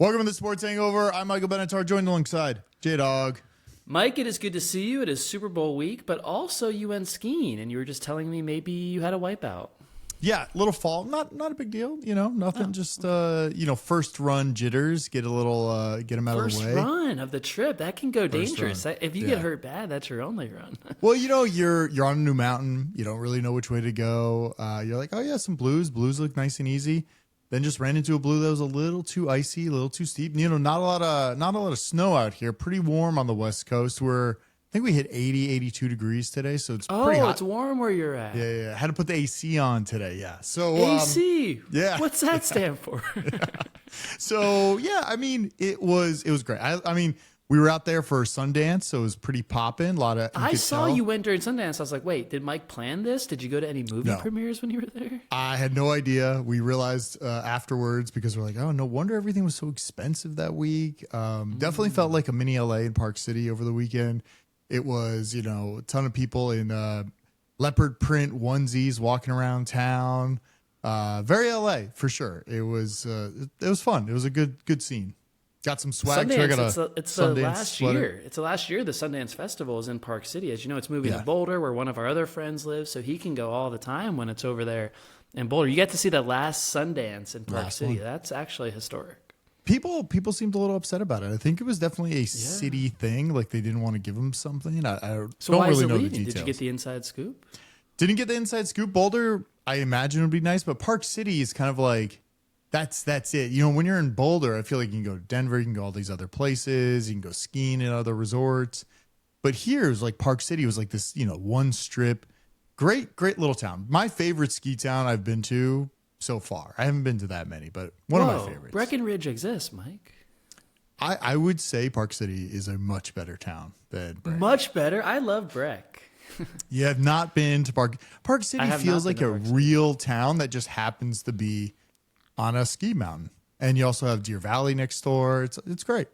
Welcome to the Sports Hangover. I'm Michael Benatar, joined alongside J-Dog. Mike, it is good to see you. It is Super Bowl week, but also you went skiing, and you were just telling me maybe you had a wipeout. Yeah, little fall, not a big deal, nothing. Just first run jitters, get them out of the way. First run of the trip, that can go dangerous. If you get hurt bad, that's your only run. Well, you're on a new mountain. You don't really know which way to go. You're like, oh yeah, some blues. Blues look nice and easy. Then just ran into a blue that was a little too icy, a little too steep. Not a lot of snow out here. Pretty warm on the West Coast. I think we hit 80, 82 degrees today, so it's pretty hot. Oh, it's warm where you're at. Yeah. Had to put the AC on today, yeah. So AC? Yeah. What's that stand for? Yeah. So, yeah, it was great. I mean, we were out there for Sundance, so it was pretty poppin'. I saw you went during Sundance. I was like, wait, did Mike plan this? Did you go to any movie premieres when you were there? I had no idea. We realized afterwards because we're like, oh, no wonder everything was so expensive that week. Definitely felt like a mini LA in Park City over the weekend. It was, a ton of people in leopard print onesies walking around town. Very LA for sure. It was fun. It was a good scene. Got some swag. Sundance, it's the last year. It's the last year the Sundance Festival is in Park City. As you know, it's moving to Boulder, where one of our other friends lives, so he can go all the time when it's over there in Boulder. You get to see the last Sundance in Park City. That's actually historic. People seemed a little upset about it. I think it was definitely a city thing. Like they didn't want to give them something. I don't really know the details. Did you get the inside scoop? Didn't get the inside scoop. Boulder, I imagine would be nice, but Park City is kind of like that's it. When you're in Boulder, I feel like you can go to Denver, you can go all these other places, you can go skiing at other resorts. But here it was like Park City was like this, one strip. Great little town. My favorite ski town I've been to so far. I haven't been to that many, but one of my favorites. Breckenridge exists, Mike. I would say Park City is a much better town than Breck. Much better? I love Breck. You have not been to Park City. Feels like a real town that just happens to be on a ski mountain. And you also have Deer Valley next door. It's great.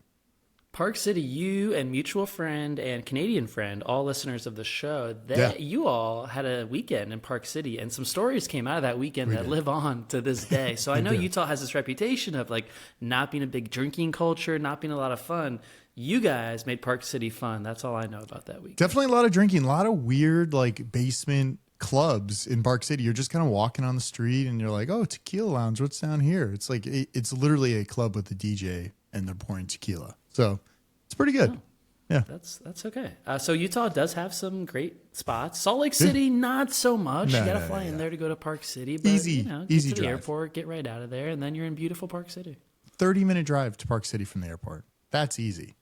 Park City, you and mutual friend and Canadian friend, all listeners of the show, you all had a weekend in Park City, and some stories came out of that weekend that live on to this day. So I know Utah has this reputation of like not being a big drinking culture, not being a lot of fun. You guys made Park City fun. That's all I know about that weekend. Definitely a lot of drinking, a lot of weird like basement clubs in Park City. You're just kind of walking on the street and you're like, oh, tequila lounge, what's down here? It's like it's literally a club with a DJ and they're pouring tequila. So it's pretty good. Yeah. That's okay. So Utah does have some great spots. Salt Lake City, not so much. You got to fly in there to go to Park City. But, easy get to the drive. airport, get right out of there, and then you're in beautiful Park City. 30-minute drive to Park City from the airport. That's easy.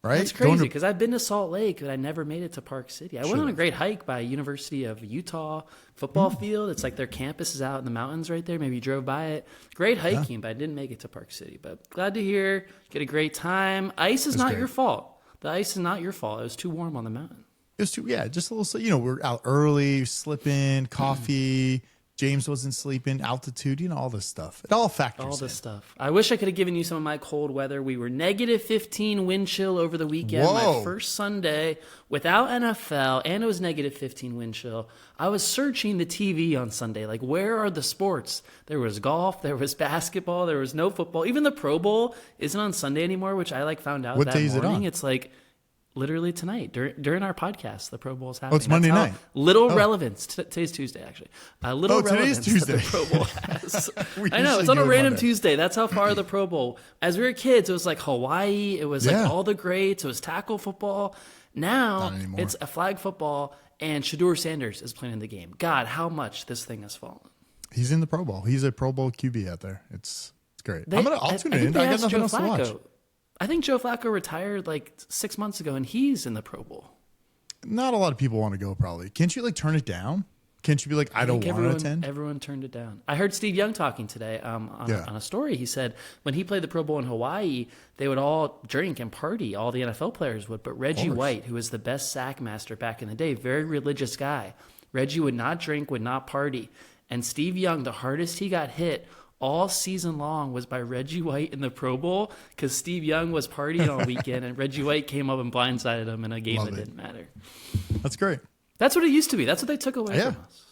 Right? That's crazy because I've been to Salt Lake, but I never made it to Park City. I went on a great hike by University of Utah football field. It's like their campus is out in the mountains right there. Maybe you drove by it. Great hiking, but I didn't make it to Park City. But glad to hear. Get a great time. Ice is not your fault. The ice is not your fault. It was too warm on the mountain. It was just a little, we're out early, slipping, coffee. James wasn't sleeping, altitude, all this stuff. It all factors in. All this stuff. I wish I could have given you some of my cold weather. We were negative 15 wind chill over the weekend. Whoa. My first Sunday without NFL, and it was negative 15 wind chill. I was searching the TV on Sunday. Like, where are the sports? There was golf. There was basketball. There was no football. Even the Pro Bowl isn't on Sunday anymore, which I found out that morning. What day is it on? It's like literally tonight during our podcast, the Pro Bowl is happening. Oh, it's Monday night. Little relevance. Today's Tuesday, actually. Today's Tuesday. That the Pro Bowl has. I know, it's on a random Tuesday. That's how far the Pro Bowl. As we were kids, it was like Hawaii. It was like all the greats. It was tackle football. Now it's a flag football, and Shedeur Sanders is playing in the game. God, how much this thing has fallen. He's in the Pro Bowl. He's a Pro Bowl QB out there. It's great. I'll tune in. I got nothing else to watch. I think Joe Flacco retired like 6 months ago, and he's in the Pro Bowl. Not a lot of people want to go, probably. Can't you turn it down? Can't you be like, I don't want to attend? Everyone turned it down. I heard Steve Young talking today on a story. He said when he played the Pro Bowl in Hawaii, they would all drink and party. All the NFL players would. But Reggie White, who was the best sack master back in the day, very religious guy, Reggie would not drink, would not party. And Steve Young, the hardest he got hit all season long was by Reggie White in the Pro Bowl because Steve Young was partying all weekend and Reggie White came up and blindsided him in a game that didn't matter. That's great. That's what it used to be. That's what they took away from us.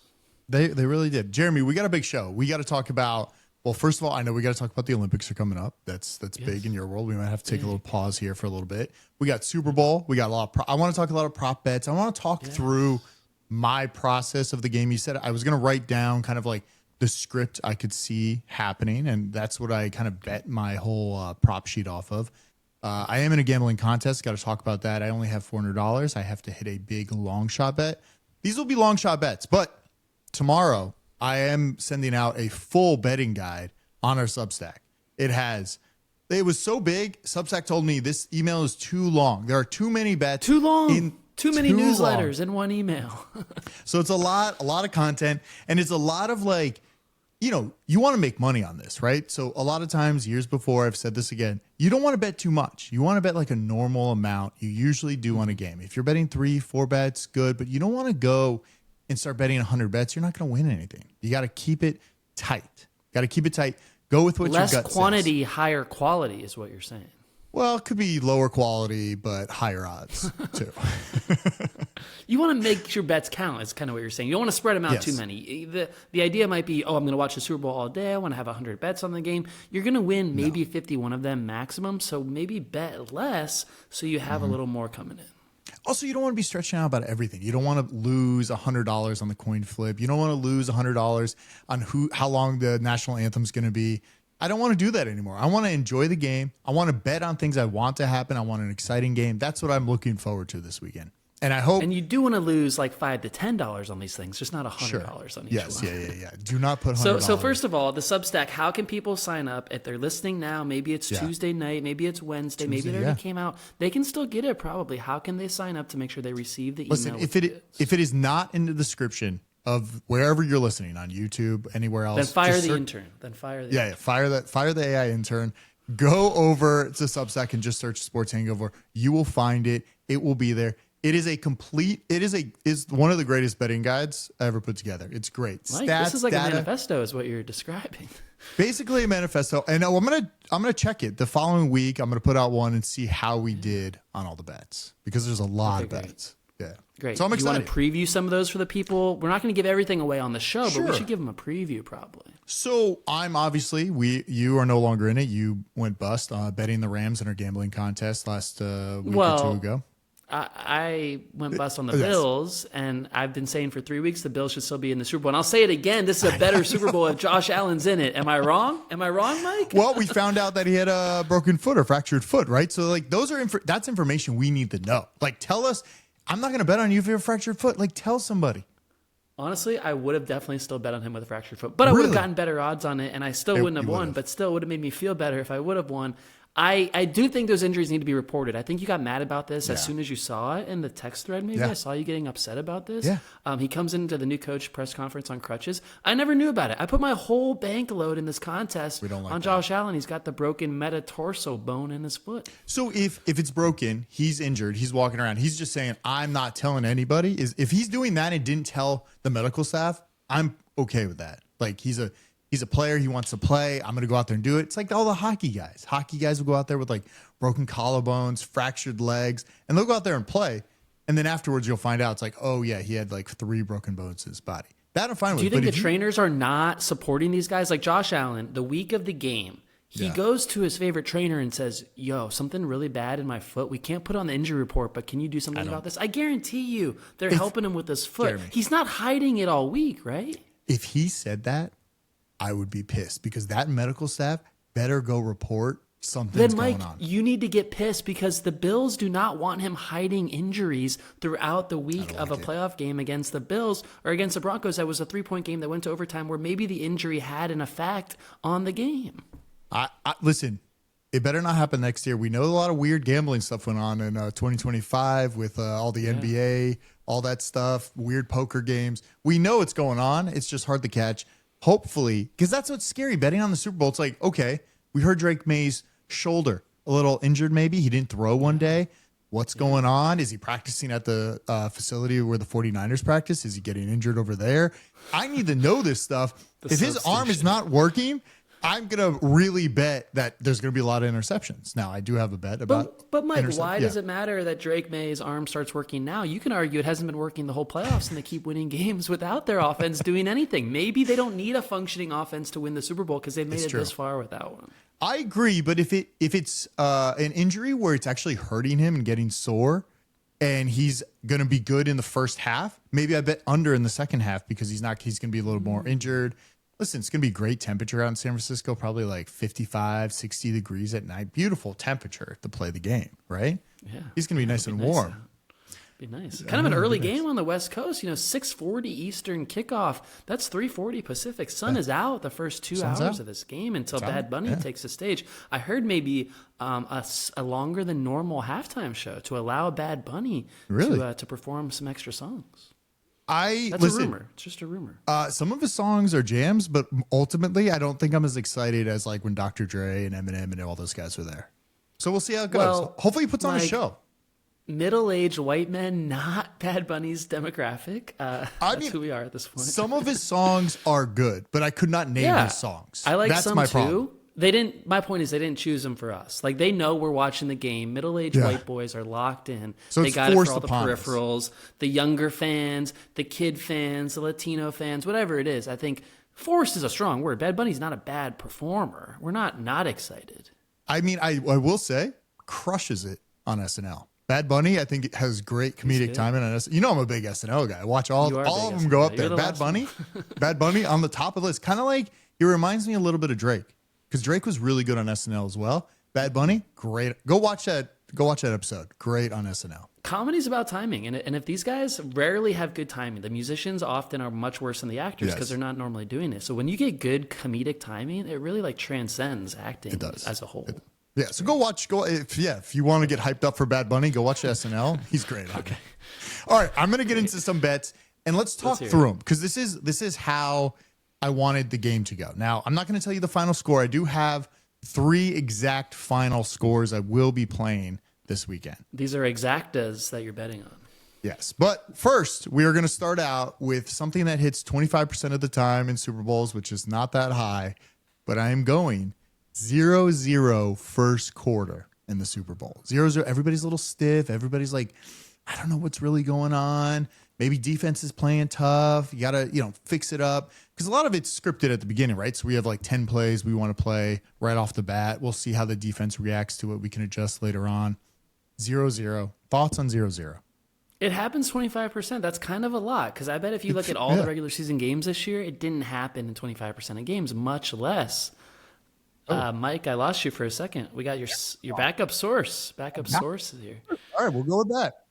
They really did. Jeremy, we got a big show. We got to talk about Well, first of all, I know we got to talk about the Olympics are coming up. That's big in your world. We might have to take a little pause here for a little bit. We got Super Bowl. We got a lot of I want to talk a lot of prop bets. I want to talk through my process of the game. You said I was going to write down kind of like the script I could see happening, and that's what I kind of bet my whole prop sheet off of. I am in a gambling contest. Got to talk about that. I only have $400. I have to hit a big long shot bet. These will be long shot bets, but tomorrow I am sending out a full betting guide on our Substack. It was so big, Substack told me this email is too long. There are too many bets. Too long. Too many newsletters long. in one email. So it's a lot of content, and it's a lot of like, you want to make money on this, right? So a lot of times, years before, I've said this again, you don't want to bet too much. You want to bet like a normal amount you usually do on a game. If you're betting 3-4 bets, good, but you don't want to go and start betting 100 bets. You're not going to win anything. You got to keep it tight. Go with what your gut says. Less quantity, higher quality is what you're saying. Well, it could be lower quality, but higher odds too. You want to make your bets count. Is kind of what you're saying. You don't want to spread them out too many. The idea might be, I'm going to watch the Super Bowl all day. I want to have 100 bets on the game. You're going to win maybe 51 of them maximum. So maybe bet less so you have a little more coming in. Also, you don't want to be stretching out about everything. You don't want to lose $100 on the coin flip. You don't want to lose $100 on how long the national anthem is going to be. I don't want to do that anymore. I want to enjoy the game. I want to bet on things I want to happen. I want an exciting game. That's what I'm looking forward to this weekend. And I hope. And you do want to lose like $5 to $10 on these things, just not $100 on each yes, one. Yeah. Do not put $100. So first of all, the Substack. How can people sign up if they're listening now? Maybe it's Tuesday night. Maybe it's Wednesday. Maybe it already came out. They can still get it probably. How can they sign up to make sure they receive the email? Listen, if it is not in the description of wherever you're listening on YouTube, anywhere else, then fire the intern. Fire the AI intern. Go over to Substack and just search Sports Hangover. You will find it. It will be there. It is one of the greatest betting guides I ever put together. It's great. Mike, this is like a manifesto, is what you're describing. Basically a manifesto. And I'm gonna check it the following week. I'm gonna put out one and see how we did on all the bets, because there's a lot of bets. Yeah. Great. So I'm excited. You want to preview some of those for the people? We're not going to give everything away on the show, but we should give them a preview probably. So I'm obviously, you are no longer in it. You went bust betting the Rams in our gambling contest last week or two ago. I went bust on the Bills, and I've been saying for 3 weeks the Bills should still be in the Super Bowl. And I'll say it again, this is a better Super Bowl if Josh Allen's in it. Am I wrong? Mike? Well, we found out that he had a broken foot or fractured foot, right? So like that's information we need to know. Like, tell us. I'm not going to bet on you if you have a fractured foot. Like, tell somebody. Honestly, I would have definitely still bet on him with a fractured foot, but I would have gotten better odds on it, and I still wouldn't have won, but still would have made me feel better if I would have won. I do think those injuries need to be reported. I think you got mad about this as soon as you saw it in the text thread. Maybe I saw you getting upset about this. Yeah. He comes into the new coach press conference on crutches. I never knew about it. I put my whole bank load in this contest on Josh Allen. He's got the broken metatarsal bone in his foot. So if it's broken, he's injured, he's walking around, he's just saying, I'm not telling anybody. If he's doing that and didn't tell the medical staff, I'm okay with that. Like, he's a player. He wants to play. I'm going to go out there and do it. It's like all the hockey guys. Hockey guys will go out there with like broken collarbones, fractured legs, and they'll go out there and play. And then afterwards, you'll find out it's like, oh yeah, he had like 3 broken bones in his body. That I'm fine with. Do you think the trainers are not supporting these guys? Like Josh Allen, the week of the game, he goes to his favorite trainer and says, yo, something really bad in my foot. We can't put on the injury report, but can you do something about this? I guarantee you they're helping him with his foot. Jeremy, he's not hiding it all week, right? If he said that, I would be pissed, because that medical staff better go report something's going on. Then, Mike, you need to get pissed, because the Bills do not want him hiding injuries throughout the week of a playoff game against the Bills or against the Broncos. That was a 3-point game that went to overtime where maybe the injury had an effect on the game. Listen, it better not happen next year. We know a lot of weird gambling stuff went on in 2025 with all the NBA, all that stuff, weird poker games. We know it's going on. It's just hard to catch. Hopefully, because that's what's scary, betting on the Super Bowl. It's like, okay, we heard Drake May's shoulder a little injured maybe. He didn't throw one day. What's going on? Is he practicing at the facility where the 49ers practice? Is he getting injured over there? I need to know this stuff. If his arm is not working, I'm going to really bet that there's going to be a lot of interceptions. Now, I do have a bet about But Mike, why does it matter that Drake May's arm starts working now? You can argue it hasn't been working the whole playoffs, and they keep winning games without their offense doing anything. Maybe they don't need a functioning offense to win the Super Bowl because they've made it this far without one. I agree, but if it's an injury where it's actually hurting him and getting sore, and he's going to be good in the first half, maybe I bet under in the second half because he's going to be a little more injured. Listen, it's going to be great temperature out in San Francisco, probably like 55, 60 degrees at night. Beautiful temperature to play the game, right? Yeah. He's going to be nice and warm. Be nice. Kind of an early game on the West Coast, 6:40 Eastern kickoff. That's 3:40 Pacific. Sun is out the first 2 hours of this game until Bad Bunny takes the stage. I heard maybe a longer than normal halftime show to allow Bad Bunny to perform some extra songs. That's a rumor. It's just a rumor. Some of his songs are jams, but ultimately, I don't think I'm as excited as like when Dr. Dre and Eminem and all those guys were there. So we'll see how it goes. Well, hopefully, he puts on a show. Middle-aged white men, not Bad Bunny's demographic. That's who we are at this point. Some of his songs are good, but I could not name his songs. I like That's some my too. problem. They didn't. My point is, they didn't choose them for us. Like they know we're watching the game. Middle-aged white boys are locked in. So they it's got it for all forced the upon us. peripherals, the younger fans, the kid fans, the Latino fans, whatever it is. I think forced is a strong word. Bad Bunny's not a bad performer. We're not excited. I mean, I will say, crushes it on SNL. Bad Bunny, I think, has great comedic timing on SNL. I'm a big SNL guy. I watch all of them go up there. Bad Bunny on the top of the list. Kind of like, it reminds me a little bit of Drake. Because Drake was really good on SNL as well. Bad Bunny, great. Go watch that episode. Great on SNL. Comedy's about timing. And if these guys rarely have good timing, the musicians often are much worse than the actors because they're not normally doing it. So when you get good comedic timing, it really transcends acting as a whole. Yeah, so if you want to get hyped up for Bad Bunny, go watch SNL. He's great. Okay. All right, I'm going to get into some bets, and let's talk through them, because this is how I wanted the game to go. Now, I'm not going to tell you the final score. I do have 3 exact final scores I will be playing this weekend. These are exactas that you're betting on. Yes, but first, we are going to start out with something that hits 25% of the time in Super Bowls, which is not that high, but I am going 0-0 first quarter in the Super Bowl. 0-0. Everybody's a little stiff. Everybody's like, I don't know what's really going on. Maybe defense is playing tough. You got to, fix it up. Because a lot of it's scripted at the beginning, right? So we have like 10 plays we want to play right off the bat. We'll see how the defense reacts to it. We can adjust later on. 0-0. Thoughts on 0-0? It happens 25%. That's kind of a lot, because I bet if you look at all the regular season games this year, it didn't happen in 25% of games, much less. Mike, I lost you for a second. We got your backup source. Source is here. All right, we'll go with that.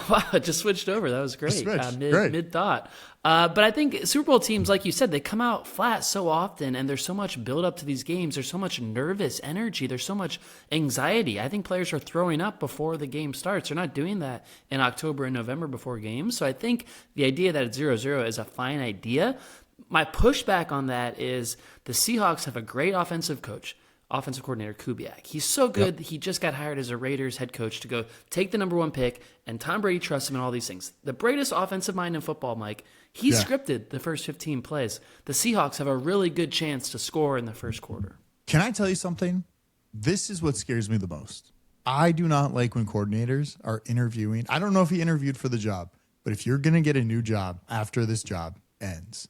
Wow, it just switched over. That was great. Great. Mid thought. But I think Super Bowl teams, like you said, they come out flat so often, and there's so much build up to these games. There's so much nervous energy. There's so much anxiety. I think players are throwing up before the game starts. They're not doing that in October and November before games. So I think the idea that it's 0-0 is a fine idea. My pushback on that is the Seahawks have a great offensive coordinator, Kubiak. He's so good. He just got hired as a Raiders head coach to go take the number 1 pick, and Tom Brady trusts him in all these things. The greatest offensive mind in football, Mike, he scripted the first 15 plays. The Seahawks have a really good chance to score in the first quarter. Can I tell you something? This is what scares me the most. I do not like when coordinators are interviewing. I don't know if he interviewed for the job, but if you're going to get a new job after this job ends,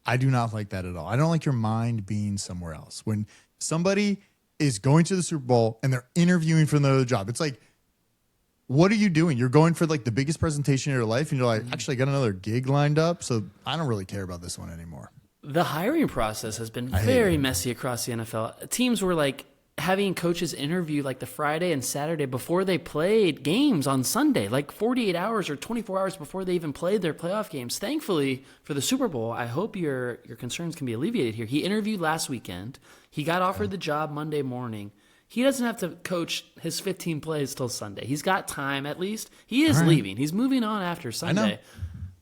I do not like that at all. I don't like your mind being somewhere else. When somebody is going to the Super Bowl and they're interviewing for another job, it's like, what are you doing? You're going for like the biggest presentation of your life, and you're like, actually, I got another gig lined up, so I don't really care about this one anymore. The hiring process has been very messy across the NFL. Teams were like having coaches interview like the Friday and Saturday before they played games on Sunday, like 48 hours or 24 hours before they even played their playoff games. Thankfully, for the Super Bowl, I hope your concerns can be alleviated here. He interviewed last weekend. He got offered the job Monday morning. He doesn't have to coach his 15 plays till Sunday. He's got time at least. He is leaving. He's moving on after Sunday.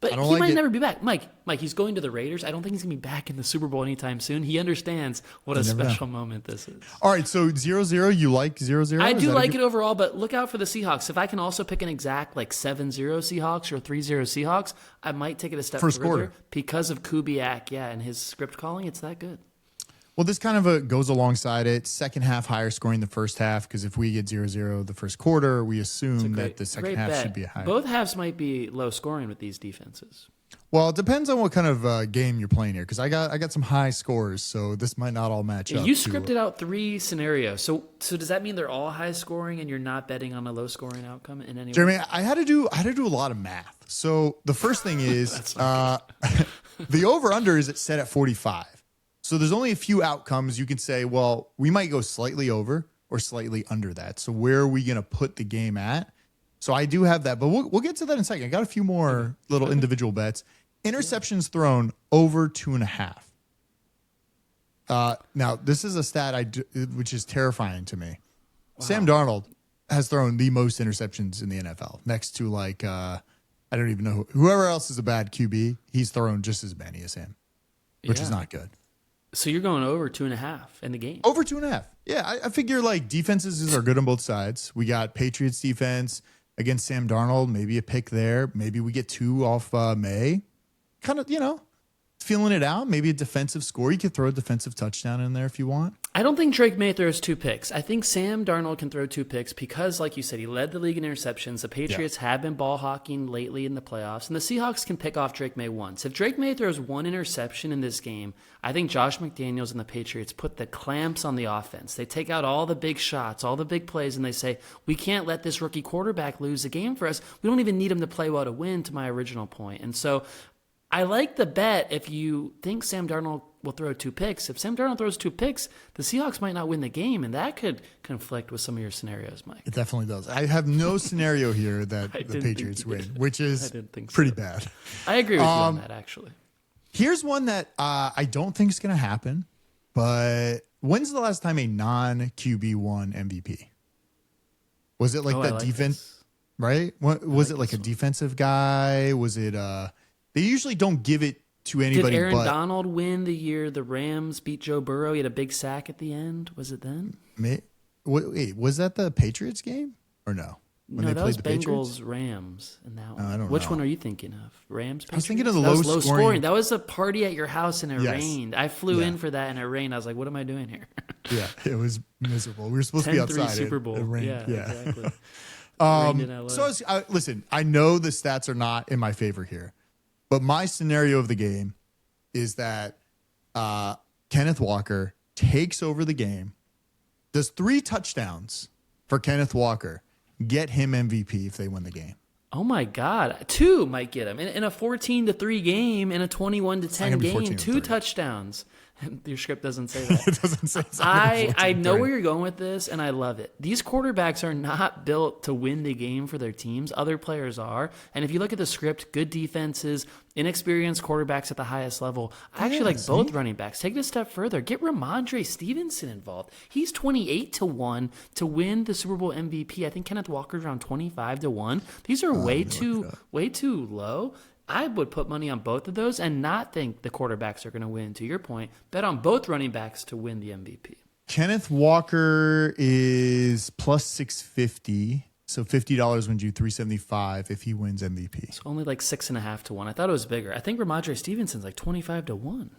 But he might never be back. Mike, he's going to the Raiders. I don't think he's going to be back in the Super Bowl anytime soon. He understands what a special moment this is. All right, so 0-0, you like 0-0? I do like it overall, but look out for the Seahawks. If I can also pick an exact like 7-0 Seahawks or 3-0 Seahawks, I might take it a step further because of Kubiak, and his script calling. It's that good. Well, this kind of goes alongside it. Second half higher scoring the first half, because if we get 0-0 the first quarter, we assume that the second half should be high. Both halves might be low scoring with these defenses. Well, it depends on what kind of game you're playing here, because I got some high scores, so this might not all match up. You scripted out 3 scenarios, so does that mean they're all high scoring, and you're not betting on a low scoring outcome in any way? Jeremy, I had to do a lot of math. So the first thing is the over under is set at 45. So there's only a few outcomes. You can say, well, we might go slightly over or slightly under that. So where are we going to put the game at? So I do have that, but we'll get to that in a second. I got a few more little individual bets. Interceptions thrown over 2.5. Now, this is a stat which is terrifying to me. Wow. Sam Darnold has thrown the most interceptions in the NFL, next to I don't even know whoever else is a bad QB. He's thrown just as many as him, which is not good. So you're going over 2.5 in the game. Over 2.5. Yeah, I figure defenses are good on both sides. We got Patriots defense against Sam Darnold. Maybe a pick there. Maybe we get 2 off May. Kind of, feeling it out. Maybe a defensive score. You could throw a defensive touchdown in there if you want. I don't think Drake May throws 2 picks. I think Sam Darnold can throw 2 picks because, like you said, he led the league in interceptions. The Patriots have been ball hawking lately in the playoffs, and the Seahawks can pick off Drake May once. If Drake May throws 1 interception in this game, I think Josh McDaniels and the Patriots put the clamps on the offense. They take out all the big shots, all the big plays, and they say, we can't let this rookie quarterback lose the game for us. We don't even need him to play well to win, to my original point. And so I like the bet if you think Sam Darnold will throw 2 picks. If Sam Darnold throws 2 picks, the Seahawks might not win the game, and that could conflict with some of your scenarios, Mike. It definitely does. I have no scenario here that the Patriots win, which is pretty bad. I agree with you on that, actually. Here's one that I don't think is going to happen, but when's the last time a non-QB won MVP? Was it that defense, right? Was it a defensive guy? Was it they usually don't give it to anybody. Did Aaron Donald win the year the Rams beat Joe Burrow? He had a big sack at the end. Was it then? Wait, was that the Patriots game or no? When that was Bengals Rams in that one. I don't know. Which one are you thinking of? Rams? Patriots? I was thinking of the low scoring. That was a party at your house and it rained. I flew in for that and it rained. I was like, what am I doing here? Yeah, it was miserable. We were supposed to be outside. Super Bowl. It rained. Yeah, exactly. So listen, I know the stats are not in my favor here, but my scenario of the game is that Kenneth Walker takes over the game, does 3 touchdowns for Kenneth Walker, get him MVP if they win the game. Oh my God, 2 might get him in a 14-3 game, in a 21-10 game, 2 touchdowns. Your script doesn't say that. It doesn't say something. I know where you're going with this, and I love it. These quarterbacks are not built to win the game for their teams. Other players are. And if you look at the script, good defenses, inexperienced quarterbacks at the highest level. I actually like both running backs. Take it a step further. Get Ramondre Stevenson involved. He's 28-1 to win the Super Bowl MVP. I think Kenneth Walker's around 25-1. These are way too low. I would put money on both of those and not think the quarterbacks are going to win. To your point, bet on both running backs to win the MVP. Kenneth Walker is plus 650. So $50 wins you $375 if he wins MVP. It's only 6.5-1. I thought it was bigger. I think Ramondre Stevenson's 25-1.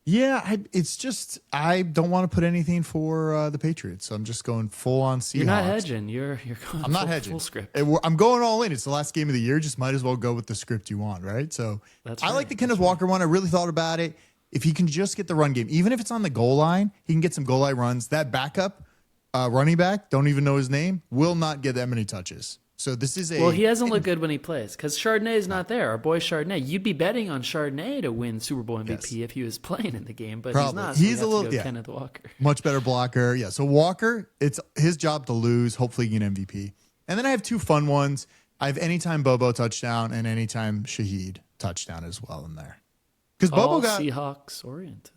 Yeah, it's just I don't want to put anything for the Patriots, so I'm just going full on Seahawks. You're not hedging. You're going. I'm not hedging. Full script. I'm going all in. It's the last game of the year. Just might as well go with the script you want, right? So I like the Kenneth Walker one. I really thought about it. If he can just get the run game, even if it's on the goal line, he can get some goal line runs. That backup running back, don't even know his name, will not get that many touches. So this is Well, he hasn't looked good when he plays because Chardonnay is not there. Our boy Chardonnay. You'd be betting on Chardonnay to win Super Bowl MVP if he was playing in the game, but he's not. So he's a little Kenneth Walker. Much better blocker. Yeah. So Walker, it's his job to lose. Hopefully, he can MVP. And then I have 2 fun ones. I have anytime Bobo touchdown and anytime Shaheed touchdown as well in there. Because Bobo got Seahawks oriented.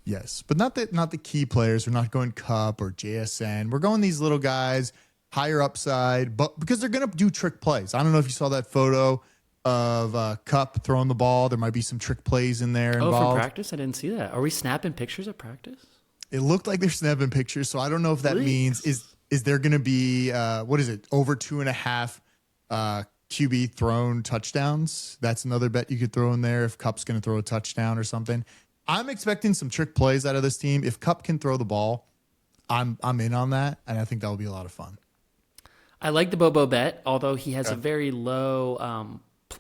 Yes, but not the key players. We're not going Cup or JSN. We're going these little guys. Higher upside, but because they're going to do trick plays. I don't know if you saw that photo of Cup throwing the ball. There might be some trick plays in there involved. Oh, from practice? I didn't see that. Are we snapping pictures at practice? It looked like they're snapping pictures, so I don't know if that means is there going to be what is it, over 2.5 QB thrown touchdowns? That's another bet you could throw in there if Cup's going to throw a touchdown or something. I'm expecting some trick plays out of this team. If Cup can throw the ball, I'm in on that, and I think that will be a lot of fun. I like the Bobo bet, although he has a very low.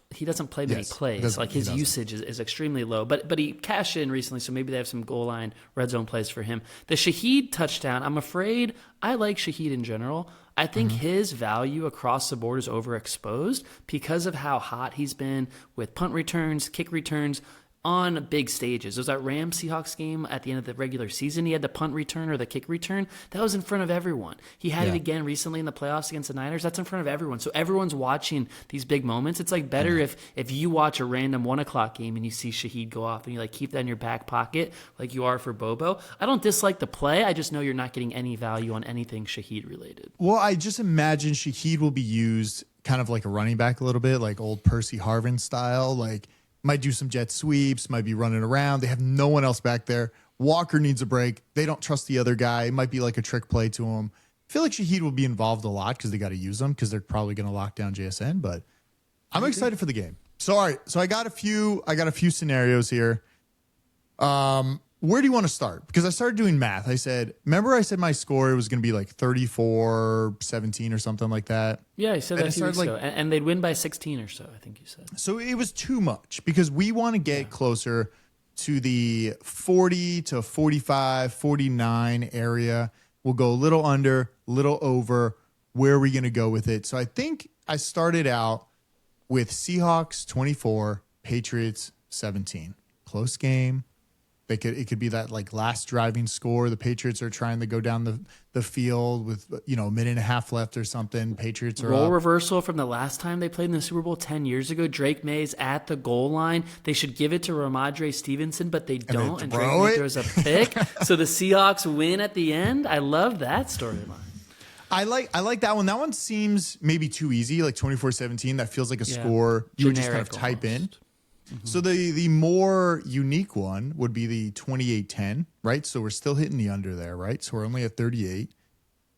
He doesn't play many plays. Like his usage is extremely low. But he cashed in recently, so maybe they have some goal line red zone plays for him. The Shaheed touchdown. I'm afraid I like Shaheed in general. I think his value across the board is overexposed because of how hot he's been with punt returns, kick returns on big stages. There was that Rams Seahawks game at the end of the regular season. He had the punt return or the kick return. That was in front of everyone. He had it again recently in the playoffs against the Niners. That's in front of everyone. So everyone's watching these big moments. It's like better if you watch a random 1:00 game and you see Shaheed go off and you like keep that in your back pocket like you are for Bobo. I don't dislike the play. I just know you're not getting any value on anything Shaheed related. Well, I just imagine Shaheed will be used kind of like a running back a little bit, like old Percy Harvin style, like might do some jet sweeps, might be running around. They have no one else back there. Walker needs a break. They don't trust the other guy. It might be like a trick play to him. I feel like Shaheed will be involved a lot because they got to use him because they're probably going to lock down JSN. But I'm excited for the game. So all right, so I got a few scenarios here. Where do you want to start? Because I started doing math. I said my score was going to be like 34-17 or something like that. Yeah, you said that a few weeks ago. And they'd win by 16 or so, I think you said. So it was too much because we want to get closer to the 40 to 45, 49 area. We'll go a little under, little over. Where are we going to go with it? So I think I started out with Seahawks 24, Patriots 17. Close game. It could be that like last driving score. The Patriots are trying to go down the field with a minute and a half left or something. Patriots are role up. Reversal from the last time they played in the Super Bowl 10 years ago. Drake May's at the goal line. They should give it to Ramondre Stevenson, but they don't. And Drake May throws a pick. So the Seahawks win at the end. I love that storyline. I like that one. That one seems maybe too easy, like 24-17. That feels like a score you would just kind of type in. Mm-hmm. So the more unique one would be the 28-10, right? So we're still hitting the under there, right? So we're only at 38.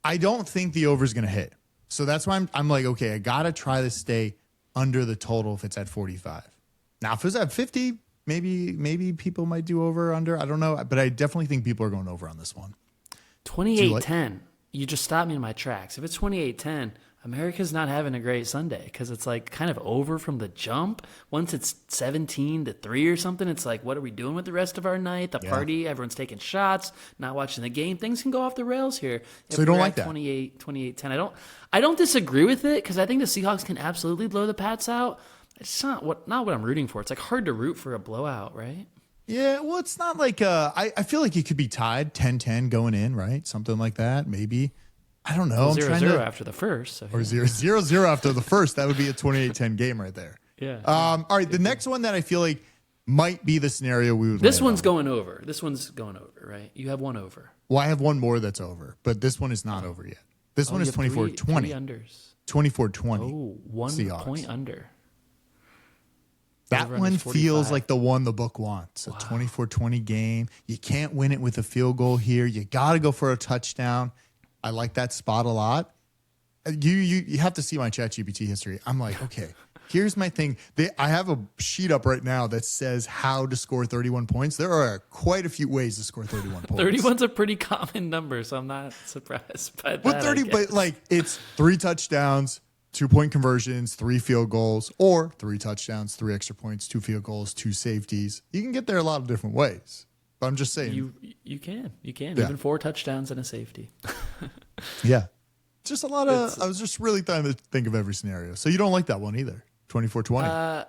I don't think the over is going to hit. So that's why I'm like, okay, I got to try to stay under the total if it's at 45. Now, if it's at 50, maybe people might do over or under. I don't know. But I definitely think people are going over on this one. 28-10. You just stopped me in my tracks. If it's 28-10, America's not having a great Sunday because it's like kind of over from the jump. Once it's 17-3 or something, it's like, what are we doing with the rest of our night? The party, everyone's taking shots, not watching the game. Things can go off the rails here. So you don't like that? 28-10. I don't disagree with it because I think the Seahawks can absolutely blow the Pats out. It's not what I'm rooting for. It's like hard to root for a blowout, right? Yeah, well, it's not like I feel like it could be tied 10-10 going in, right? Something like that, maybe. I don't know. 0-0 after the first. So or 0-0 after the first. That would be a 28-10 game right there. Yeah. All right, the next one that I feel like might be the scenario we would This one's going over. This one's going over, right? You have one over. Well, I have one more that's over, but this one is not over yet. This one is 24-20. 3 unders. 24-20. Oh, 1 Seahawks. point under. That one feels like the one the book wants. A 24-20 game. You can't win it with a field goal here. You got to go for a touchdown. I like that spot a lot. You have to see my ChatGPT history. I'm like, okay, here's my thing. I have a sheet up right now that says how to score 31 points. There are quite a few ways to score 31 points. 31's a pretty common number, so I'm not surprised by that. But like it's 3 touchdowns, 2-point conversions, 3 field goals, or 3 touchdowns, 3 extra points, 2 field goals, 2 safeties. You can get there a lot of different ways. But I'm just saying. You can. Yeah. Even 4 touchdowns and a safety. Yeah. Just a lot of, I was just really trying to think of every scenario. So you don't like that one either. 24-20.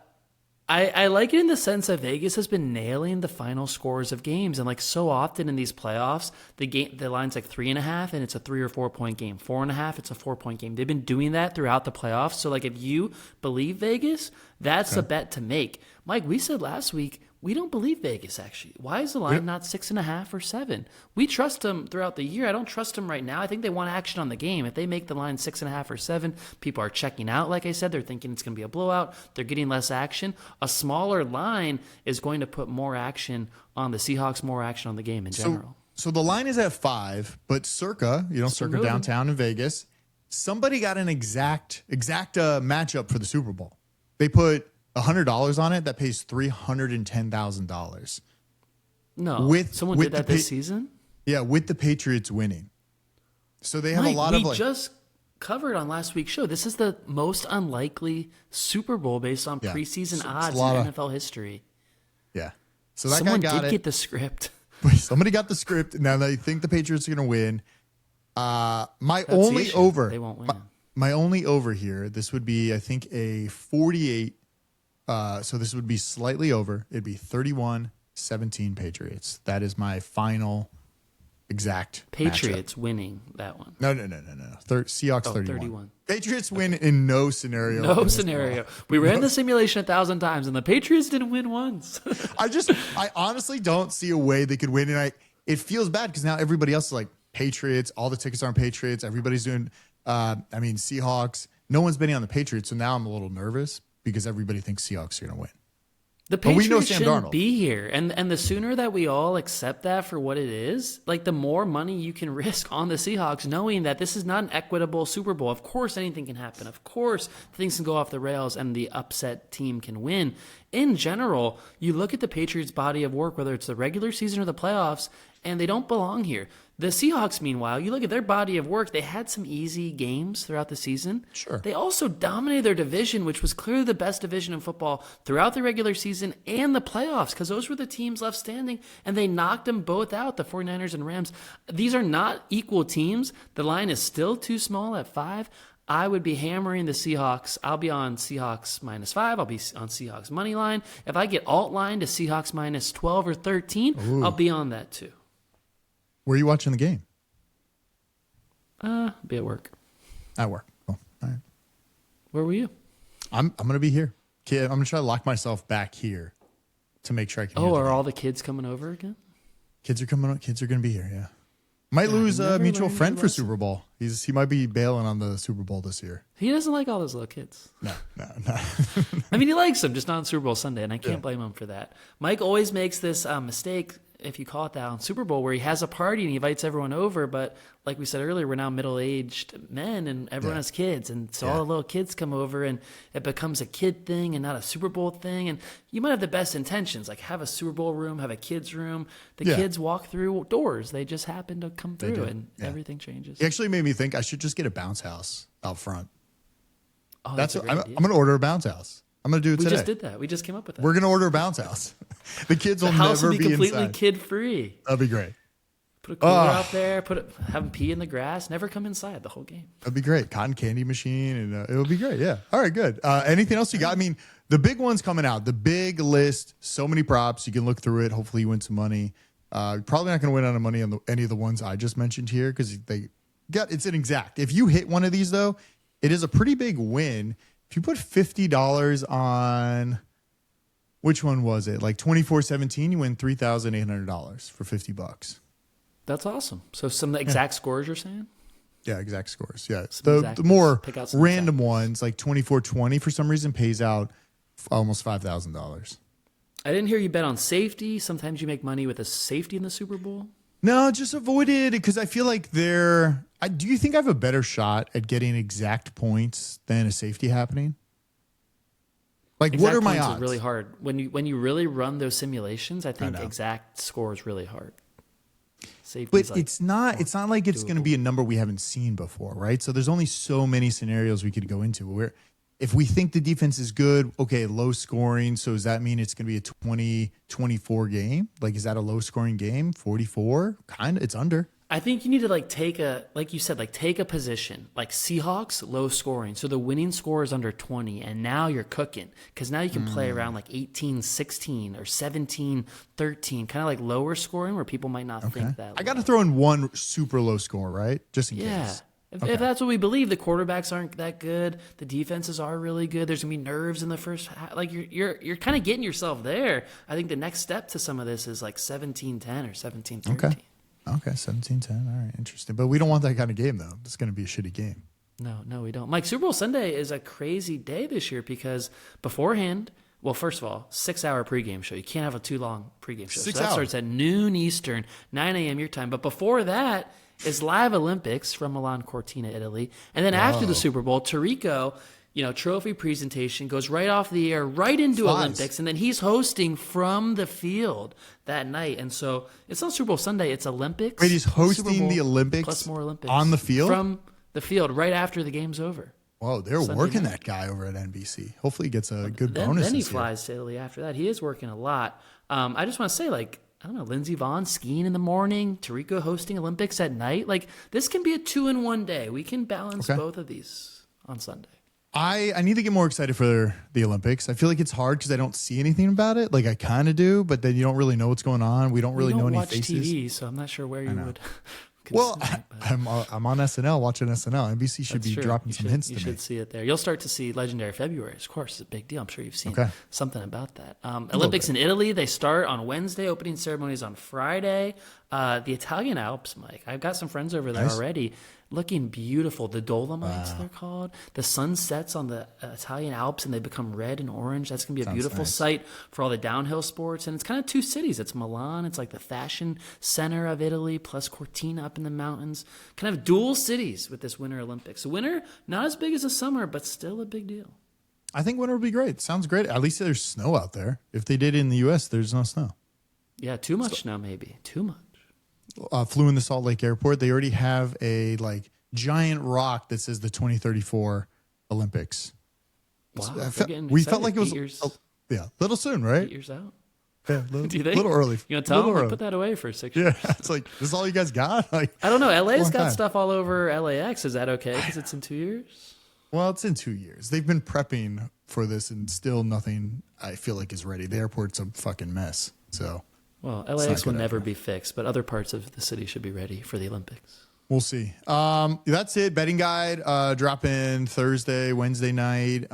I like it in the sense that Vegas has been nailing the final scores of games, and like so often in these playoffs, the line's like 3.5, and it's a 3 or 4 point game. 4.5, it's a 4-point game. They've been doing that throughout the playoffs. So like if you believe Vegas, that's a bet to make. Mike, we said last week we don't believe Vegas, actually. Why is the line not 6.5 or 7? We trust them throughout the year. I don't trust them right now. I think they want action on the game. If they make the line 6.5 or 7, people are checking out, like I said. They're thinking it's going to be a blowout. They're getting less action. A smaller line is going to put more action on the Seahawks, more action on the game in general. So the line is at 5, but Circa downtown in Vegas, somebody got an exact matchup for the Super Bowl. They put $100 on it. That pays $310,000. No, someone did that this season. Yeah, with the Patriots winning. So they have Mike, a lot of we just covered on last week's show. This is the most unlikely Super Bowl based on preseason odds in NFL history. Yeah. So that someone guy got did it. get the script. Somebody got the script. Now they think the Patriots are going to win. My That's only the issue. over. They won't win. My only over here. This would be, I think, a 48. So this would be slightly over. It'd be 31-17 Patriots. That is my final exact Patriots matchup. winning that one. No. Seahawks 31. Patriots win in no scenario. No scenario. We ran the simulation 1,000 times, and the Patriots didn't win once. I honestly don't see a way they could win, and it feels bad because now everybody else is like Patriots. All the tickets are on Patriots. Everybody's doing. Seahawks. No one's betting on the Patriots, so now I'm a little nervous because everybody thinks Seahawks are going to win. The Patriots shouldn't be here. And the sooner that we all accept that for what it is, like the more money you can risk on the Seahawks, knowing that this is not an equitable Super Bowl. Of course, anything can happen. Of course, things can go off the rails and the upset team can win. In general, you look at the Patriots' body of work, whether it's the regular season or the playoffs, and they don't belong here. The Seahawks, meanwhile, you look at their body of work, they had some easy games throughout the season. Sure. They also dominated their division, which was clearly the best division in football throughout the regular season and the playoffs, because those were the teams left standing, and they knocked them both out, the 49ers and Rams. These are not equal teams. The line is still too small at 5. I would be hammering the Seahawks. I'll be on Seahawks -5. I'll be on Seahawks money line. If I get alt line to Seahawks -12 or 13, I'll be on that too. Where are you watching the game? Be at work. At work. Oh, all right. Where were you? I'm going to be here. Kid, I'm going to try to lock myself back here to make sure I can. Oh, are all the kids coming over again? Kids are coming. Kids are going to be here. Yeah. Might lose a mutual friend for Super Bowl. He might be bailing on the Super Bowl this year. He doesn't like all those little kids. No. I mean, he likes them, just not on Super Bowl Sunday, and I can't blame him for that. Mike always makes this mistake, if you call it that, on Super Bowl, where he has a party and he invites everyone over, but like we said earlier, we're now middle-aged men and everyone has kids, and so all the little kids come over and it becomes a kid thing and not a Super Bowl thing. And you might have the best intentions, like have a Super Bowl room, have a kids room. The kids walk through doors. They just happen to come through and everything changes. It actually made me think I should just get a bounce house out front. Oh, I'm going to order a bounce house. I'm going to do it today. We just did that. We just came up with that. We're going to order a bounce house. The kids will the house never will be completely inside. kid-free. That'd be great. Put a cooler out there. Have them pee in the grass. Never come inside the whole game. That'd be great. Cotton candy machine, and it would be great. Yeah. All right. Good. Anything else you got? I mean, the big one's coming out. The big list. So many props. You can look through it. Hopefully, you win some money. Probably not going to win any money on any of the ones I just mentioned here because it's an exact. If you hit one of these though, it is a pretty big win. If you put $50 on, which one was it? Like 24-17, you win $3,800 for $50. That's awesome. So some exact scores you're saying? Yeah, exact scores. Yeah, Some the more exact random ones, like 24-20, for some reason pays out almost $5,000. I didn't hear you bet on safety. Sometimes you make money with a safety in the Super Bowl. No, just avoid it because I feel like do you think I have a better shot at getting exact points than a safety happening? Like, Exact what are my points odds? is really hard. When you really run those simulations, I think exact score is really hard. Safety's But it's not like it's going to be a number we haven't seen before, right? So there's only so many scenarios we could go into where if we think the defense is good, okay, low scoring. So does that mean it's going to be a 20-24 game? Like, is that a low scoring game? 44? Kind of. It's under. I think you need to take a position, like Seahawks, low scoring. So the winning score is under 20, and now you're cooking because now you can play around like 18-16 or 17-13, kind of like lower scoring where people might not think that. I got to throw in one super low score, right? Just in case. If that's what we believe, the quarterbacks aren't that good. The defenses are really good. There's gonna be nerves in the first half. Like you're kind of getting yourself there. I think the next step to some of this is like 17-10 or 17-13. Okay, 17-10. All right, interesting. But we don't want that kind of game, though. It's going to be a shitty game. No, we don't. Mike, Super Bowl Sunday is a crazy day this year because beforehand, well, first of all, 6-hour pregame show. You can't have a too long pregame show. So that starts at noon Eastern, 9 a.m. your time. But before that is live Olympics from Milan Cortina, Italy. And then after the Super Bowl, Tarico, trophy presentation, goes right off the air, right into Flies. Olympics, and then he's hosting from the field that night. And so it's not Super Bowl Sunday, it's Olympics. Wait, he's plus Super hosting Bowl the Olympics plus more Olympics on the field? From the field right after the game's over. Whoa, they're Sunday working night. that guy over at NBC. Hopefully he gets a good Then bonus he this year. flies to Italy after that. He is working a lot. I just want to say, I don't know, Lindsey Vonn skiing in the morning, Tarico hosting Olympics at night. This can be a 2-in-1 day. We can balance both of these on Sunday. I need to get more excited for the Olympics. I feel like it's hard because I don't see anything about it. I kind of do, but then you don't really know what's going on. We don't really know any faces. We don't watch TV, so I'm not sure where you would. Well, I'm on SNL watching SNL. NBC should be dropping some hints to me. You should see it there. You'll start to see Legendary February. Of course, it's a big deal. I'm sure you've seen something about that. Olympics in Italy, they start on Wednesday. Opening ceremonies on Friday. The Italian Alps, Mike. I've got some friends over there already. Looking beautiful. The Dolomites, they're called. The sun sets on the Italian Alps and they become red and orange. That's going to be a beautiful sight for all the downhill sports. And it's kind of two cities. It's Milan. It's like the fashion center of Italy, plus Cortina up in the mountains. Kind of dual cities with this Winter Olympics. So winter, not as big as the summer, but still a big deal. I think winter will be great. Sounds great. At least there's snow out there. If they did in the U.S., there's no snow. Yeah, too much snow maybe. Too much. Flew in the Salt Lake Airport. They already have a giant rock that says the 2034 Olympics. Wow, we felt like it was a little soon, right? 8 years out. Yeah, Do you think? A little early. You gonna tell them? Put that away for 6 years. Yeah, it's this is all you guys got? I don't know. LA's got stuff all over LAX. Is that okay? Because it's in 2 years? Well, it's in 2 years. They've been prepping for this and still nothing I feel like is ready. The airport's a fucking mess. So, well, LAX will never be fixed, but other parts of the city should be ready for the Olympics. We'll see. That's it. Betting guide dropping Thursday, Wednesday night.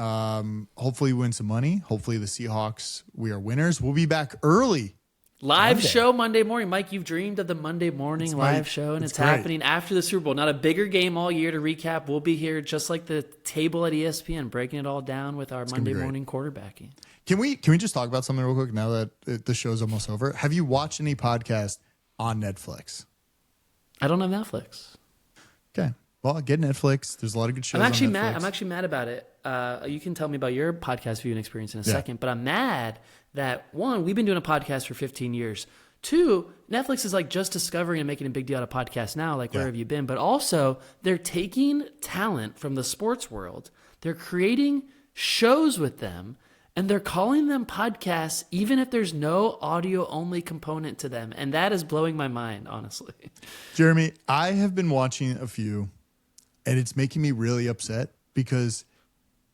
Hopefully we win some money. Hopefully the Seahawks, we are winners. We'll be back early. Live show Monday morning. Mike, you've dreamed of the Monday morning live show, and it's happening after the Super Bowl. Not a bigger game all year to recap. We'll be here just like the table at ESPN, breaking it all down with our Monday morning quarterbacking. Can we just talk about something real quick now that the show's almost over? Have you watched any podcast on Netflix? I don't have Netflix. Okay. Well, get Netflix. There's a lot of good shows I'm actually on Netflix. mad. I'm actually mad about it. You can tell me about your podcast viewing experience in a second, but I'm mad that, one, we've been doing a podcast for 15 years. Two, Netflix is just discovering and making a big deal out of podcasts now. Where have you been? But also, they're taking talent from the sports world. They're creating shows with them, and they're calling them podcasts, even if there's no audio-only component to them. And that is blowing my mind, honestly. Jeremy, I have been watching a few, and it's making me really upset because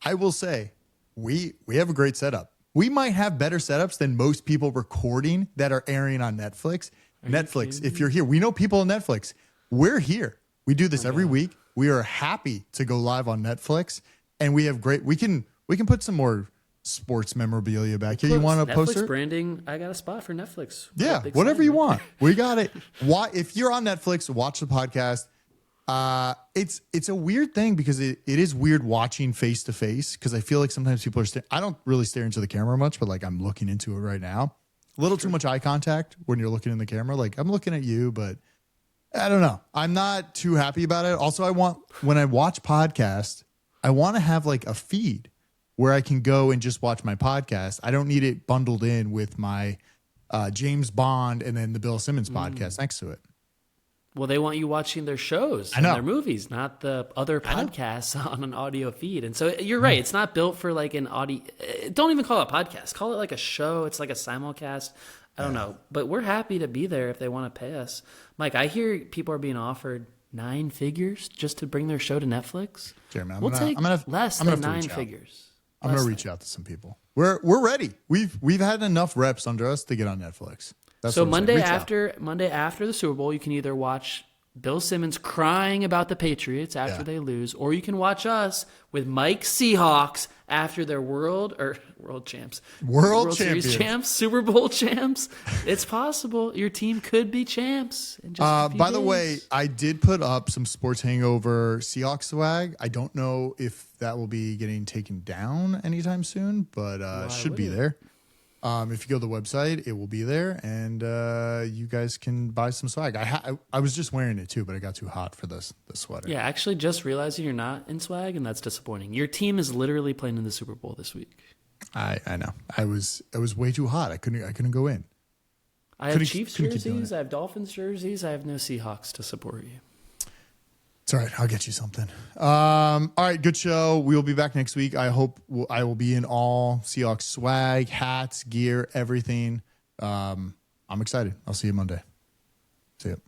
I will say we have a great setup. We might have better setups than most people recording that are airing on Netflix. Netflix, if you're here, we know people on Netflix. We're here. We do this every week. We are happy to go live on Netflix, and we have great. We can put some more sports memorabilia back here. You want a poster? Netflix branding. I got a spot for Netflix. Yeah, whatever you want. We got it. Why? If you're on Netflix, watch the podcast. It's a weird thing because it is weird watching face to face because I feel like sometimes people are I don't really stare into the camera much, but I'm looking into it right now. A little too much eye contact when you're looking in the camera. I'm looking at you, but I don't know. I'm not too happy about it. Also, when I watch podcasts, I want to have a feed where I can go and just watch my podcast. I don't need it bundled in with my James Bond and then the Bill Simmons podcast next to it. Well, they want you watching their shows and their movies, not the other podcasts on an audio feed. And so you're right. It's not built for an audio. Don't even call it a podcast. Call it a show. It's like a simulcast. I don't know. But we're happy to be there if they want to pay us. Mike, I hear people are being offered 9 figures just to bring their show to Netflix. Jeremy, we'll take less than 9 figures. I'm going to reach out to some people. We're ready. We've had enough reps under us to get on Netflix. So Monday after the Super Bowl, you can either watch Bill Simmons crying about the Patriots after they lose, or you can watch us with Mike Seahawks after their world champs, World Series champs, Super Bowl champs. It's possible your team could be champs. In just a few by the days. way, I did put up some Sports Hangover Seahawks swag. I don't know if that will be getting taken down anytime soon, but should be there. If you go to the website, it will be there, and you guys can buy some swag. I was just wearing it too, but it got too hot for this sweater. Yeah, actually, just realizing you're not in swag, and that's disappointing. Your team is literally playing in the Super Bowl this week. I know. It was way too hot. I couldn't go in. I have Chiefs jerseys. I have Dolphins jerseys. I have no Seahawks to support you. It's all right. I'll get you something. All right. Good show. We will be back next week. I hope I will be in all Seahawks swag, hats, gear, everything. I'm excited. I'll see you Monday. See you.